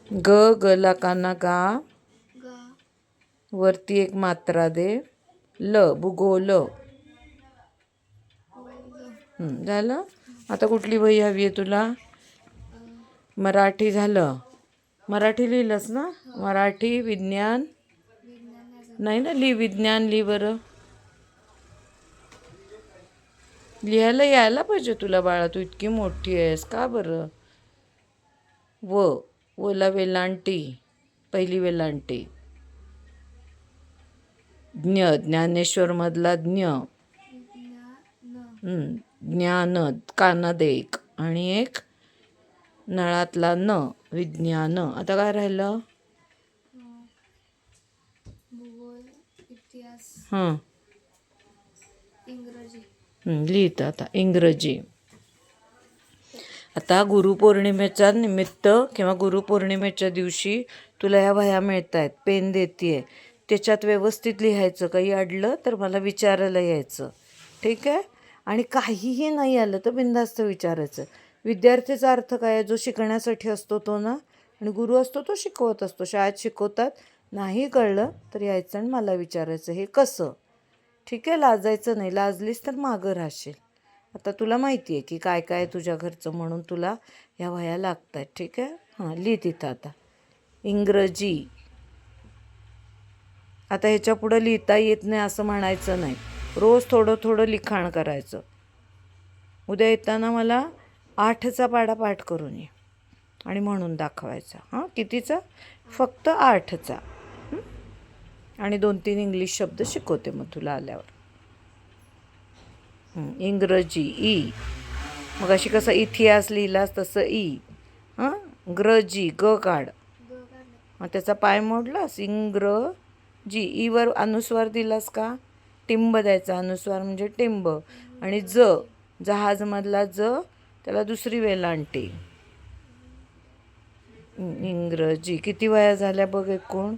ग गला काना गा, गा, वरती एक मात्रा दे, ल भूगोल. झालं. आता कुठली वही हवी आहे तुला? मराठी झालं. मराठी लिहिलंस ना? मराठी विज्ञान विज्ञान नाही ना, लिहि विज्ञान लिहि बरं. लिहायला यायला पाहिजे तुला बाळा, तू इतकी मोठी आहेस का बरं. वला वेलांटी, पहिली वेलांटी. ज्ञानेश्वर मधला ज्ञ. ज्ञान कानात एक आणि एक नळातला न, विज्ञान. आता काय राहिलं? भूगोल, इतिहास, हां इंग्रजी. लिहित आता इंग्रजी. आता गुरुपौर्णिमेच्या निमित्त किंवा गुरुपौर्णिमेच्या दिवशी तुला ह्या वह्या मिळत आहेत, पेन देते. त्याच्यात व्यवस्थित लिहायचं. काही अडलं तर मला विचारायला यायचं, ठीक आहे. आणि काहीही नाही आलं तर बिनधास्त विचारायचं. विद्यार्थीचा अर्थ काय आहे? जो शिकण्यासाठी असतो तो ना. आणि गुरु असतो तो शिकवत असतो. शाळेत शिकवतात. नाही कळलं तर यायचं आणि मला विचारायचं हे कसं, ठीक आहे. लाजायचं नाही. लाजलीस तर मागं राहशील. आता तुला माहिती आहे की काय काय तुझ्या घरचं, म्हणून तुला ह्या वह्या लागत आहेत, ठीक आहे. हां लिहि तिथं आता इंग्रजी. आता ह्याच्या पुढं लिहिता येत नाही असं म्हणायचं नाही. रोज थोडं थोडं लिखाण करायचं. उद्या येताना मला 8चा पाढा पाठ करून ये आणि म्हणून दाखवायचा. हां कितीचा? फक्त 8चा. आणि 2-3 इंग्लिश शब्द शिकवते मग तुला आल्यावर. इंग्रजी ई. मग अशी कसं इतिहास लिहिलास तसं ई. हां ग्रजी ग काढ. मग त्याचा पाय मोडलास. इंग्रजी. ईवर अनुस्वार दिलास का? टिंब द्यायचा. अनुस्वार म्हणजे टिंब. आणि जहाजमधला त्याला दुसरी वेलांटी. इंग्रजी. किती वह्या झाल्या बघ एकूण?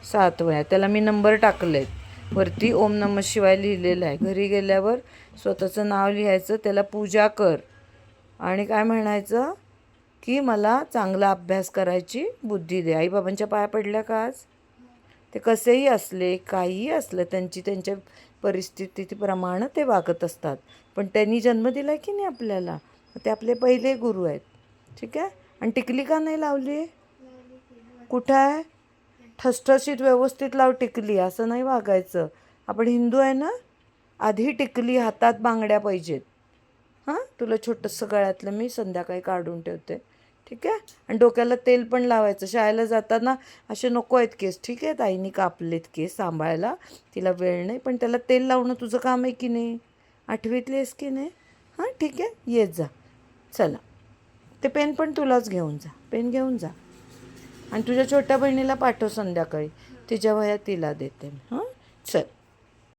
7 वह्या. त्याला मी नंबर टाकलेत. वरती ओम नमः शिवाय लिहिलेलं आहे. घरी गेल्यावर स्वतःचं नाव लिहायचं, त्याला पूजा कर आणि काय म्हणायचं की मला चांगला अभ्यास करायची बुद्धी दे. आईबाबांच्या पाया पडल्या का आज? ते कसेही असले, काहीही असलं, त्यांच्या परिस्थितीप्रमाणे ते वागत असतात. पण त्यांनी जन्म दिला की नाही आपल्याला, ते आपले पहिले गुरु आहेत, ठीक आहे. आणि टिकली का नाही लावली? कुठं आहे? ठसठशीत व्यवस्थित लाव टिकली. असं नाही वागायचं. आपण हिंदू आहे ना. आधी टिकली, हातात बांगड्या पाहिजेत. हां तुला छोटंसं गळ्यातलं मी संध्याकाळी काढून ठेवते, ठीक आहे. आणि डोक्याला तेल पण लावायचं. शाळेला जाताना असे नको आहेत केस, ठीक आहे. ताईंनी कापलेत केस सांभाळायला, तिला वेळ नाही. पण त्याला तेल लावणं तुझं काम आहे की नाही? 8वीतली आहेस की नाही? हां ठीक आहे, येत जा. चला ते पेन पण तुलाच घेऊन जा. पेन घेऊन जा. आणि तुझ्या छोट्या बहिणीला पाठव संध्याकाळी. तिच्या वह्या तिला देते. हां चल.